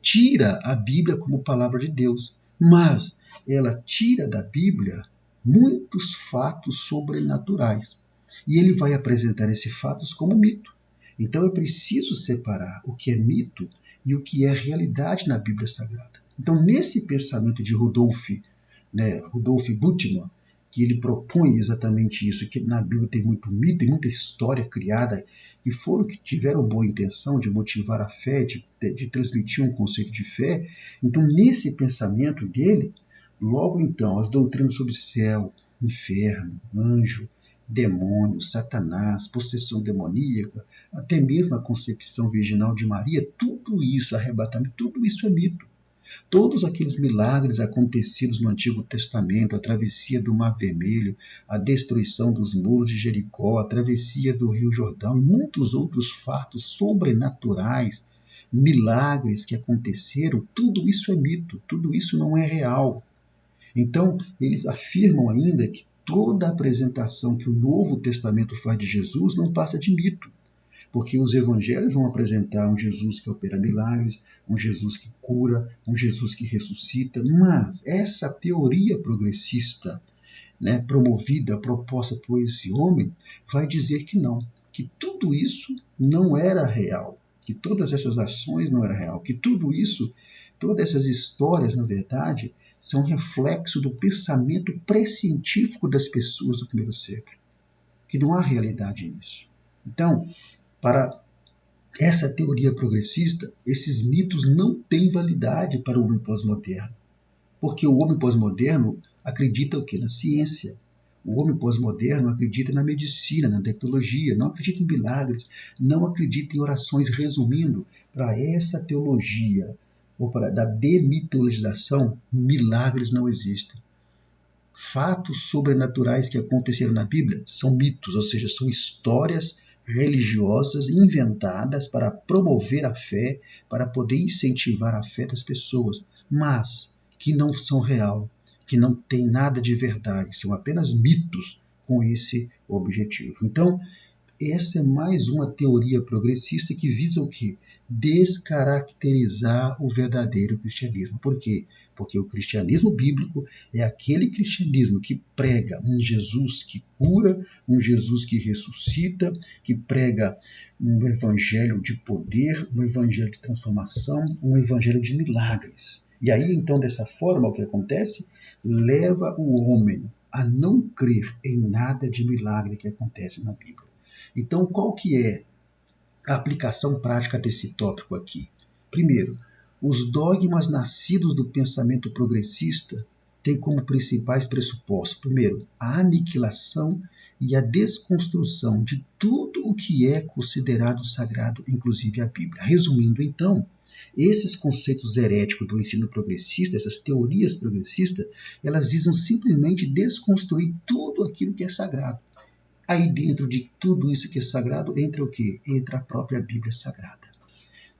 tira a Bíblia como palavra de Deus, mas ela tira da Bíblia muitos fatos sobrenaturais. E ele vai apresentar esses fatos como mito. Então é preciso separar o que é mito e o que é realidade na Bíblia Sagrada. Então, nesse pensamento de Rudolf Bultmann, que ele propõe exatamente isso, que na Bíblia tem muito mito e muita história criada, que tiveram boa intenção de motivar a fé, de transmitir um conceito de fé. Então, nesse pensamento dele, logo então, as doutrinas sobre céu, inferno, anjo, demônio, Satanás, possessão demoníaca, até mesmo a concepção virginal de Maria, tudo isso, arrebatamento, tudo isso é mito. Todos aqueles milagres acontecidos no Antigo Testamento, a travessia do Mar Vermelho, a destruição dos muros de Jericó, a travessia do Rio Jordão e muitos outros fatos sobrenaturais, milagres que aconteceram, tudo isso é mito, tudo isso não é real. Então, eles afirmam ainda que toda a apresentação que o Novo Testamento faz de Jesus não passa de mito, porque os evangelhos vão apresentar um Jesus que opera milagres, um Jesus que cura, um Jesus que ressuscita, mas essa teoria progressista, proposta por esse homem, vai dizer que não, que tudo isso não era real, que todas essas ações não eram real, que tudo isso, todas essas histórias, na verdade, são reflexo do pensamento pré-científico das pessoas do primeiro século, que não há realidade nisso. Então, para essa teoria progressista, esses mitos não têm validade para o homem pós-moderno, porque o homem pós-moderno acredita o quê? Na ciência. O homem pós-moderno acredita na medicina, na tecnologia, não acredita em milagres, não acredita em orações. Resumindo, para essa teologia da demitologização, milagres não existem. Fatos sobrenaturais que aconteceram na Bíblia são mitos, ou seja, são histórias religiosas inventadas para promover a fé, para poder incentivar a fé das pessoas, mas que não são real, que não tem nada de verdade, são apenas mitos com esse objetivo. Então, essa é mais uma teoria progressista que visa o quê? Descaracterizar o verdadeiro cristianismo. Por quê? Porque o cristianismo bíblico é aquele cristianismo que prega um Jesus que cura, um Jesus que ressuscita, que prega um evangelho de poder, um evangelho de transformação, um evangelho de milagres. E aí, então, dessa forma, o que acontece? Leva o homem a não crer em nada de milagre que acontece na Bíblia. Então, qual que é a aplicação prática desse tópico aqui? Primeiro, os dogmas nascidos do pensamento progressista têm como principais pressupostos, primeiro, a aniquilação e a desconstrução de tudo o que é considerado sagrado, inclusive a Bíblia. Resumindo, então, esses conceitos heréticos do ensino progressista, essas teorias progressistas, elas visam simplesmente desconstruir tudo aquilo que é sagrado. Aí dentro de tudo isso que é sagrado, entra o quê? Entra a própria Bíblia Sagrada.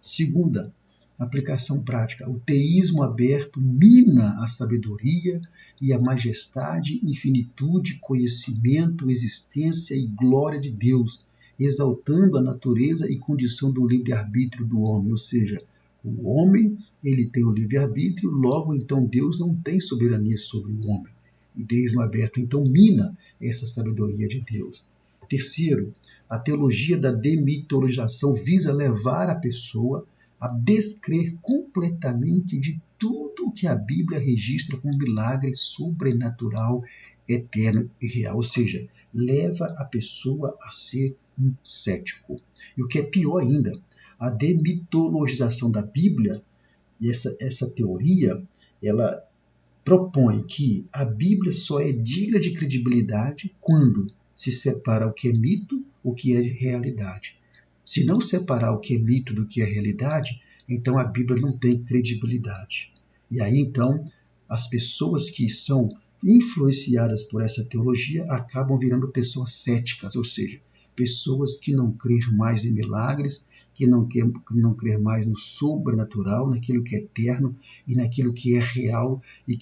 Segunda aplicação prática, o teísmo aberto mina a sabedoria e a majestade, infinitude, conhecimento, existência e glória de Deus, exaltando a natureza e condição do livre-arbítrio do homem, ou seja, o homem ele tem o livre-arbítrio, logo então Deus não tem soberania sobre o homem. O teísmo aberto então mina essa sabedoria de Deus. Terceiro, a teologia da demitologização visa levar a pessoa a descrer completamente de tudo o que a Bíblia registra como milagre sobrenatural, eterno e real. Ou seja, leva a pessoa a ser um cético. E o que é pior ainda, a demitologização da Bíblia, e essa teoria, ela propõe que a Bíblia só é digna de credibilidade quando se separa o que é mito, o que é realidade. Se não separar o que é mito do que é realidade, então a Bíblia não tem credibilidade. E aí, então, as pessoas que são influenciadas por essa teologia acabam virando pessoas céticas, ou seja, pessoas que não crêem mais em milagres, que não crê mais no sobrenatural, naquilo que é eterno e naquilo que é real e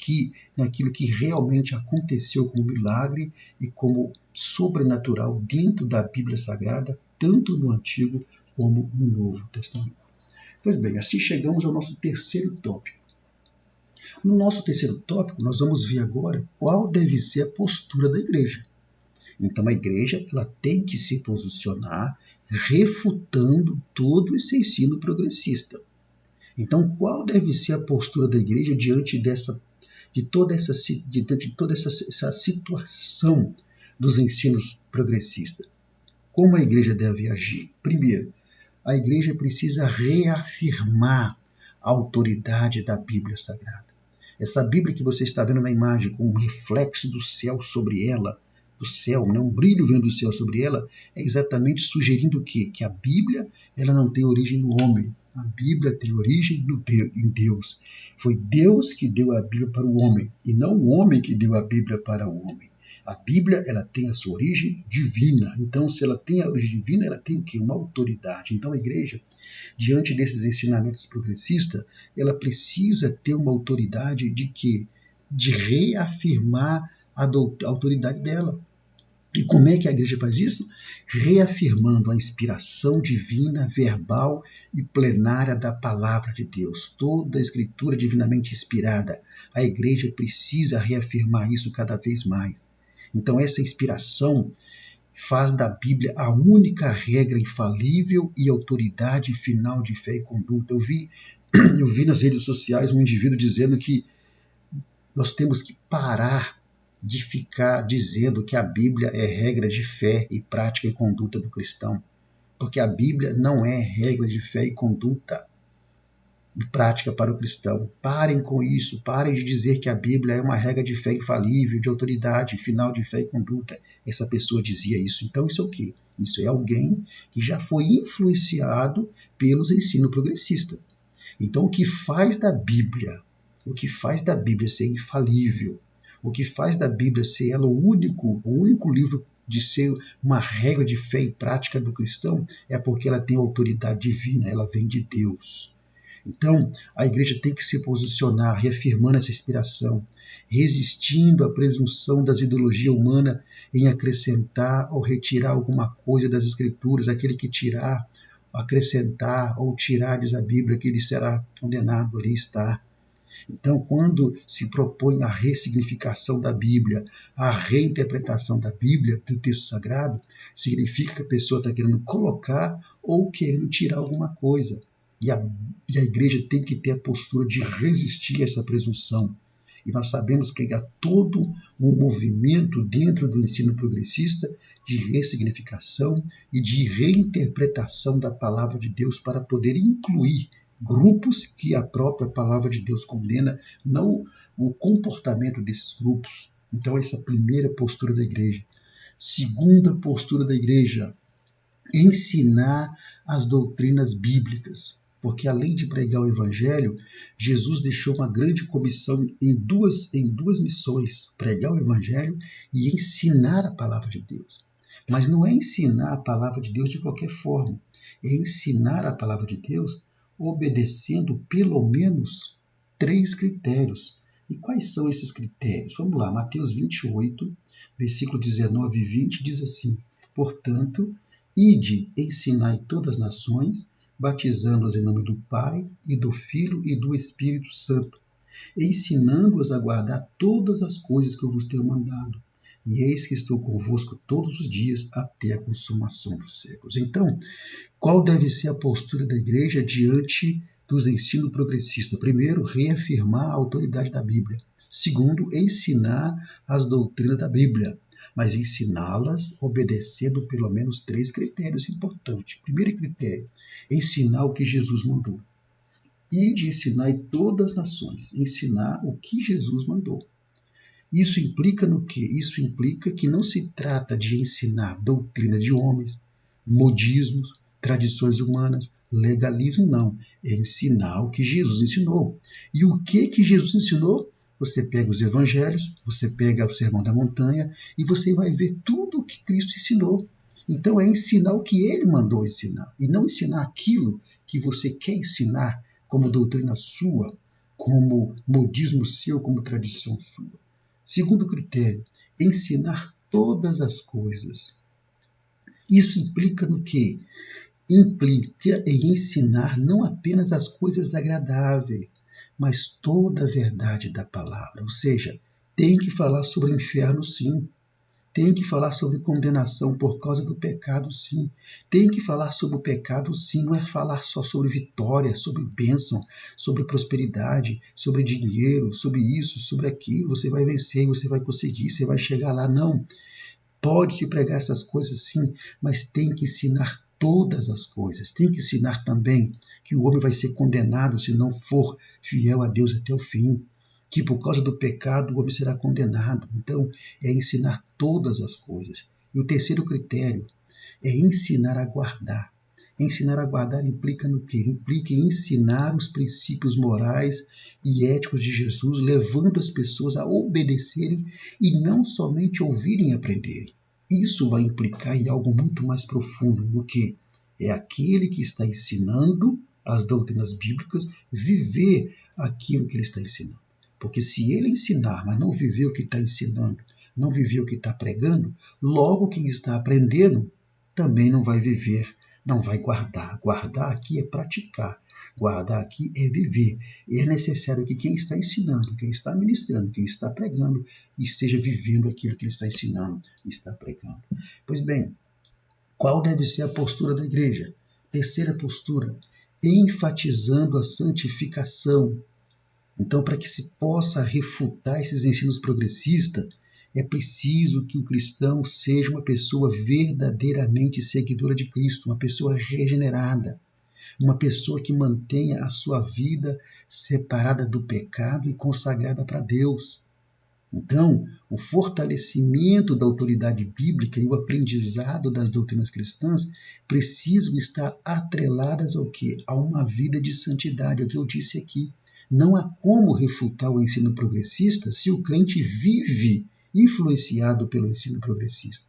naquilo que realmente aconteceu como milagre e como sobrenatural dentro da Bíblia Sagrada, tanto no Antigo como no Novo Testamento. Pois bem, assim chegamos ao nosso terceiro tópico. No nosso terceiro tópico, nós vamos ver agora qual deve ser a postura da igreja. Então a igreja ela tem que se posicionar refutando todo esse ensino progressista. Então qual deve ser a postura da igreja diante de toda essa situação dos ensinos progressistas? Como a igreja deve agir? Primeiro, a igreja precisa reafirmar a autoridade da Bíblia Sagrada. Essa Bíblia que você está vendo na imagem, com um reflexo do céu sobre ela, do céu, né? Um brilho vindo do céu sobre ela, é exatamente sugerindo o quê? Que a Bíblia ela não tem origem no homem. A Bíblia tem origem em Deus. Foi Deus que deu a Bíblia para o homem, e não o homem que deu a Bíblia para o homem. A Bíblia ela tem a sua origem divina. Então, se ela tem a origem divina, ela tem o quê? Uma autoridade. Então, a igreja, diante desses ensinamentos progressistas, ela precisa ter uma autoridade de quê? De reafirmar a autoridade dela. E como é que a igreja faz isso? Reafirmando a inspiração divina, verbal e plenária da palavra de Deus. Toda a escritura divinamente inspirada. A igreja precisa reafirmar isso cada vez mais. Então essa inspiração faz da Bíblia a única regra infalível e autoridade final de fé e conduta. Eu vi nas redes sociais um indivíduo dizendo que nós temos que parar de ficar dizendo que a Bíblia é regra de fé e prática e conduta do cristão. Porque a Bíblia não é regra de fé e conduta e prática para o cristão. Parem com isso, parem de dizer que a Bíblia é uma regra de fé infalível, de autoridade final de fé e conduta. Essa pessoa dizia isso. Então isso é o quê? Isso é alguém que já foi influenciado pelos ensinos progressistas. Então o que faz da Bíblia ser infalível, o que faz da Bíblia ser ela o único livro de ser uma regra de fé e prática do cristão é porque ela tem autoridade divina, ela vem de Deus. Então, a igreja tem que se posicionar, reafirmando essa inspiração, resistindo à presunção das ideologias humanas em acrescentar ou retirar alguma coisa das Escrituras. Aquele que tirar, acrescentar ou tirar, diz a Bíblia, que ele será condenado, ali está. Então, quando se propõe a ressignificação da Bíblia, a reinterpretação da Bíblia, do texto sagrado, significa que a pessoa está querendo colocar ou querendo tirar alguma coisa. E a igreja tem que ter a postura de resistir a essa presunção. E nós sabemos que há todo um movimento dentro do ensino progressista de ressignificação e de reinterpretação da palavra de Deus para poder incluir grupos que a própria palavra de Deus condena, não o comportamento desses grupos. Então, essa é a primeira postura da igreja. Segunda postura da igreja, ensinar as doutrinas bíblicas. Porque além de pregar o evangelho, Jesus deixou uma grande comissão em duas missões: pregar o evangelho e ensinar a palavra de Deus. Mas não é ensinar a palavra de Deus de qualquer forma, é ensinar a palavra de Deus obedecendo pelo menos 3 critérios. E quais são esses critérios? Vamos lá, Mateus 28, versículo 19 e 20 diz assim: portanto, ide, ensinai todas as nações, batizando-as em nome do Pai, e do Filho e do Espírito Santo, ensinando-as a guardar todas as coisas que eu vos tenho mandado. E eis que estou convosco todos os dias até a consumação dos séculos. Então, qual deve ser a postura da igreja diante dos ensinos progressistas? Primeiro, reafirmar a autoridade da Bíblia. Segundo, ensinar as doutrinas da Bíblia, mas ensiná-las obedecendo pelo menos 3 critérios importantes. Primeiro critério, ensinar o que Jesus mandou. E de ensinar em todas as nações, ensinar o que Jesus mandou. Isso implica no quê? Isso implica que não se trata de ensinar doutrina de homens, modismos, tradições humanas, legalismo, não. É ensinar o que Jesus ensinou. E o que Jesus ensinou? Você pega os evangelhos, você pega o Sermão da Montanha e você vai ver tudo o que Cristo ensinou. Então é ensinar o que ele mandou ensinar e não ensinar aquilo que você quer ensinar como doutrina sua, como modismo seu, como tradição sua. Segundo critério, ensinar todas as coisas. Isso implica no quê? Implica em ensinar não apenas as coisas agradáveis, mas toda a verdade da palavra. Ou seja, tem que falar sobre o inferno, sim. Tem que falar sobre condenação por causa do pecado, sim. Tem que falar sobre o pecado, sim. Não é falar só sobre vitória, sobre bênção, sobre prosperidade, sobre dinheiro, sobre isso, sobre aquilo. Você vai vencer, você vai conseguir, você vai chegar lá. Não. Pode-se pregar essas coisas, sim, mas tem que ensinar todas as coisas. Tem que ensinar também que o homem vai ser condenado se não for fiel a Deus até o fim. Que por causa do pecado o homem será condenado. Então, é ensinar todas as coisas. E o terceiro critério é ensinar a guardar. Ensinar a guardar implica no quê? Implica em ensinar os princípios morais e éticos de Jesus, levando as pessoas a obedecerem e não somente ouvirem e aprenderem. Isso vai implicar em algo muito mais profundo, no que é aquele que está ensinando as doutrinas bíblicas viver aquilo que ele está ensinando. Porque se ele ensinar, mas não viver o que está ensinando, não viver o que está pregando, logo quem está aprendendo também não vai viver, não vai guardar. Guardar aqui é praticar, guardar aqui é viver. E é necessário que quem está ensinando, quem está ministrando, quem está pregando, esteja vivendo aquilo que ele está ensinando, está pregando. Pois bem, qual deve ser a postura da igreja? Terceira postura, enfatizando a santificação. Então, para que se possa refutar esses ensinos progressistas, é preciso que o cristão seja uma pessoa verdadeiramente seguidora de Cristo, uma pessoa regenerada, uma pessoa que mantenha a sua vida separada do pecado e consagrada para Deus. Então, o fortalecimento da autoridade bíblica e o aprendizado das doutrinas cristãs precisam estar atreladas ao quê? A uma vida de santidade, é o que eu disse aqui. Não há como refutar o ensino progressista se o crente vive influenciado pelo ensino progressista.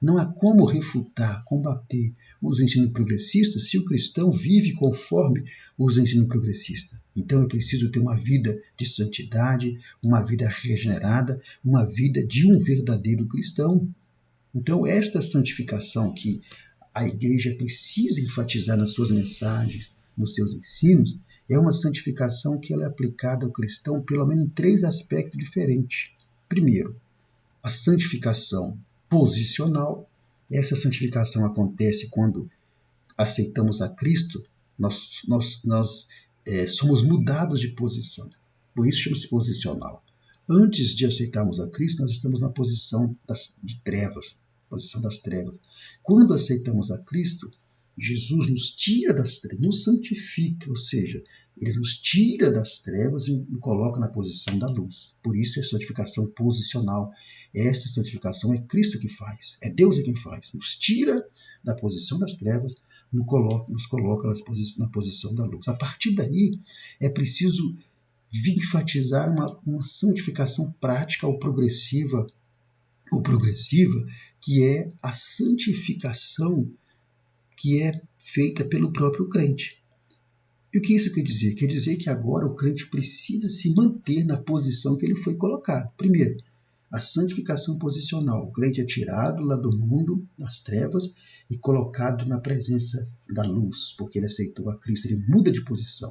Não há como refutar, combater os ensinos progressistas se o cristão vive conforme os ensinos progressistas. Então é preciso ter uma vida de santidade, uma vida regenerada, uma vida de um verdadeiro cristão. Então esta santificação que a igreja precisa enfatizar nas suas mensagens, nos seus ensinos, é uma santificação que ela é aplicada ao cristão pelo menos em 3 aspectos diferentes. Primeiro, a santificação posicional. Essa santificação acontece quando aceitamos a Cristo nós somos mudados de posição. Por isso chama-se posicional. Antes de aceitarmos a Cristo, nós estamos na posição das trevas. Quando aceitamos a Cristo, Jesus nos tira das trevas, nos santifica, ou seja, ele nos tira das trevas e nos coloca na posição da luz. Por isso é santificação posicional. Essa santificação é Cristo que faz, é Deus quem faz. Nos tira da posição das trevas, nos coloca na posição da luz. A partir daí, é preciso enfatizar uma santificação prática ou progressiva, que é a santificação que é feita pelo próprio crente. E o que isso quer dizer? Quer dizer que agora o crente precisa se manter na posição que ele foi colocado. Primeiro, a santificação posicional. O crente é tirado lá do mundo, das trevas, e colocado na presença da luz, porque ele aceitou a Cristo, ele muda de posição.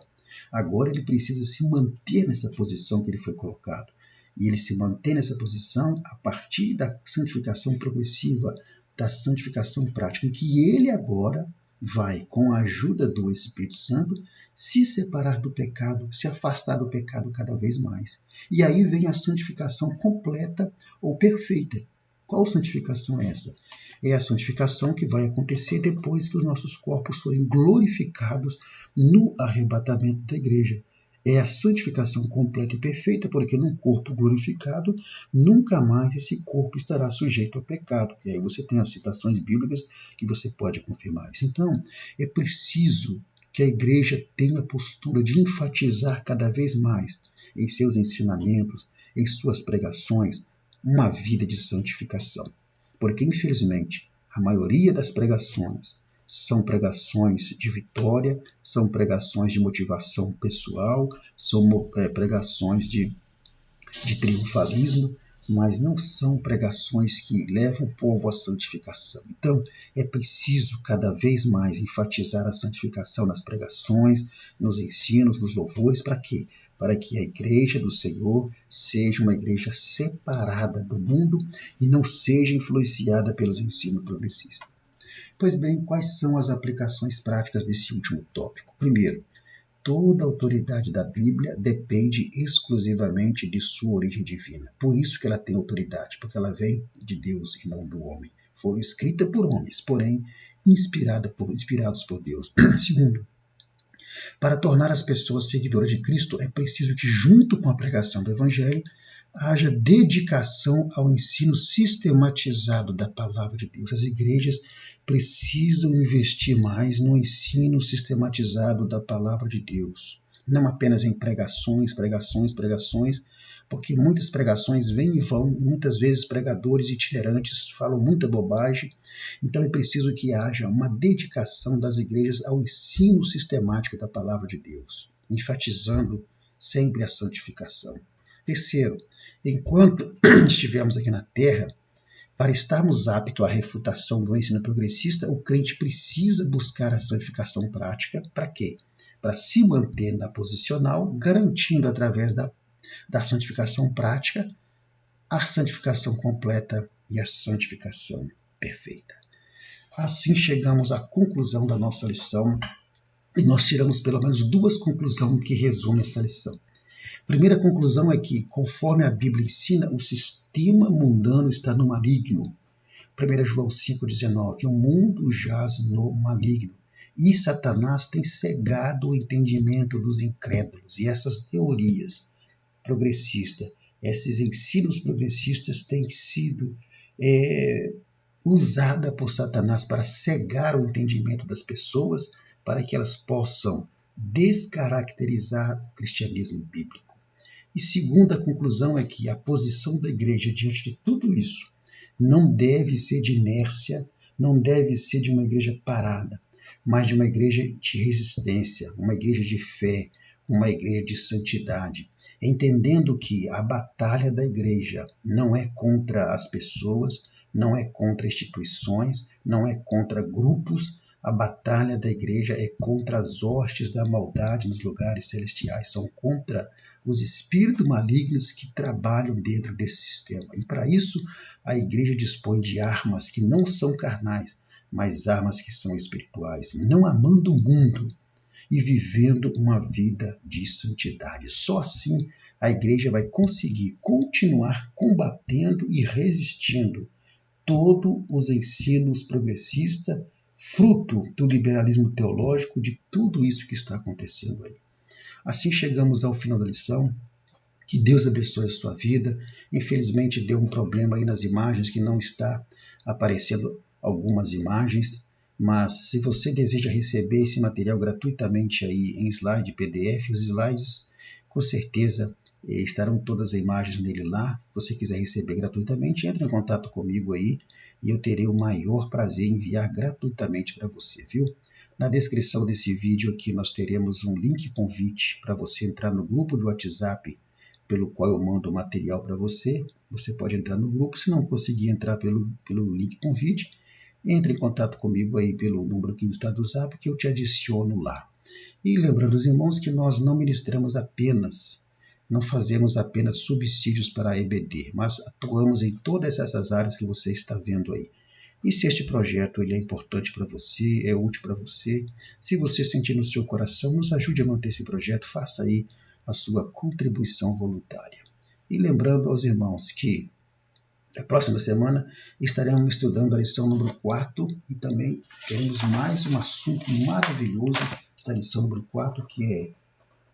Agora ele precisa se manter nessa posição que ele foi colocado. E ele se mantém nessa posição a partir da santificação progressiva, da santificação prática, em que ele agora vai, com a ajuda do Espírito Santo, se separar do pecado, se afastar do pecado cada vez mais. E aí vem a santificação completa ou perfeita. Qual santificação é essa? É a santificação que vai acontecer depois que os nossos corpos forem glorificados no arrebatamento da igreja. É a santificação completa e perfeita, porque num corpo glorificado, nunca mais esse corpo estará sujeito ao pecado. E aí você tem as citações bíblicas que você pode confirmar isso. Então, é preciso que a igreja tenha a postura de enfatizar cada vez mais em seus ensinamentos, em suas pregações, uma vida de santificação. Porque, infelizmente, a maioria das pregações são pregações de vitória, são pregações de motivação pessoal, são pregações de triunfalismo, mas não são pregações que levam o povo à santificação. Então, é preciso cada vez mais enfatizar a santificação nas pregações, nos ensinos, nos louvores. Para quê? Para que a igreja do Senhor seja uma igreja separada do mundo e não seja influenciada pelos ensinos progressistas. Pois bem, quais são as aplicações práticas desse último tópico? Primeiro, toda a autoridade da Bíblia depende exclusivamente de sua origem divina. Por isso que ela tem autoridade, porque ela vem de Deus e não do homem. Foram escritas por homens, porém inspirados por Deus. Segundo, para tornar as pessoas seguidoras de Cristo, é preciso que, junto com a pregação do Evangelho, haja dedicação ao ensino sistematizado da palavra de Deus. As igrejas precisam investir mais no ensino sistematizado da palavra de Deus. Não apenas em pregações, porque muitas pregações vêm e vão, e muitas vezes pregadores itinerantes falam muita bobagem. Então é preciso que haja uma dedicação das igrejas ao ensino sistemático da palavra de Deus, enfatizando sempre a santificação. Terceiro, enquanto estivermos aqui na Terra, para estarmos aptos à refutação do ensino progressista, o crente precisa buscar a santificação prática. Para quê? Para se manter na posicional, garantindo através da santificação prática a santificação completa e a santificação perfeita. Assim chegamos à conclusão da nossa lição e nós tiramos pelo menos duas conclusões que resumem essa lição. A primeira conclusão é que, conforme a Bíblia ensina, o sistema mundano está no maligno. 1 João 5,19, o mundo jaz no maligno, e Satanás tem cegado o entendimento dos incrédulos. E essas teorias progressistas, esses ensinos progressistas têm sido usadas por Satanás para cegar o entendimento das pessoas, para que elas possam descaracterizar o cristianismo bíblico. E segunda conclusão é que a posição da igreja diante de tudo isso não deve ser de inércia, não deve ser de uma igreja parada, mas de uma igreja de resistência, uma igreja de fé, uma igreja de santidade, entendendo que a batalha da igreja não é contra as pessoas, não é contra instituições, não é contra grupos. A batalha da igreja é contra as hostes da maldade nos lugares celestiais, são contra os espíritos malignos que trabalham dentro desse sistema. E para isso, a igreja dispõe de armas que não são carnais, mas armas que são espirituais, não amando o mundo. e vivendo uma vida de santidade. Só assim a igreja vai conseguir continuar combatendo e resistindo todos os ensinos progressistas, fruto do liberalismo teológico, de tudo isso que está acontecendo aí. Assim chegamos ao final da lição. Que Deus abençoe a sua vida. Infelizmente deu um problema aí nas imagens, que não está aparecendo algumas imagens, mas se você deseja receber esse material gratuitamente aí em slide PDF, os slides com certeza estarão todas as imagens nele lá. Se você quiser receber gratuitamente, entre em contato comigo aí e eu terei o maior prazer em enviar gratuitamente para você, viu? Na descrição desse vídeo aqui nós teremos um link convite para você entrar no grupo do WhatsApp pelo qual eu mando o material para você. Você pode entrar no grupo. Se não conseguir entrar pelo link convite, entre em contato comigo aí pelo número que está do Zap, que eu te adiciono lá. E lembrando os irmãos que nós não ministramos apenas, não fazemos apenas subsídios para a EBD, mas atuamos em todas essas áreas que você está vendo aí. E se este projeto ele é importante para você, é útil para você, se você sentir no seu coração, nos ajude a manter esse projeto, faça aí a sua contribuição voluntária. E lembrando aos irmãos que na próxima semana estaremos estudando a lição número 4 e também teremos mais um assunto maravilhoso da lição número 4, que é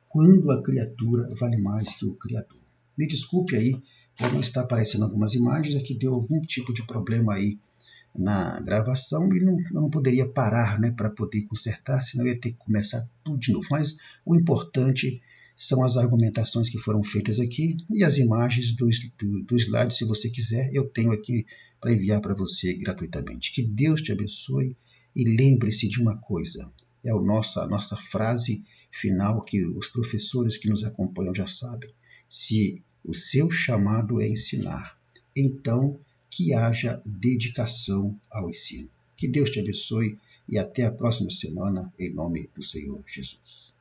quando a criatura vale mais que o Criador. Me desculpe aí por não estar aparecendo algumas imagens, aqui deu algum tipo de problema aí na gravação e não poderia parar, né, para poder consertar, senão eu ia ter que começar tudo de novo. Mas o importante são as argumentações que foram feitas aqui e as imagens do slide, se você quiser, eu tenho aqui para enviar para você gratuitamente. Que Deus te abençoe e lembre-se de uma coisa, é a nossa frase final que os professores que nos acompanham já sabem. Se o seu chamado é ensinar, então que haja dedicação ao ensino. Que Deus te abençoe e até a próxima semana, em nome do Senhor Jesus.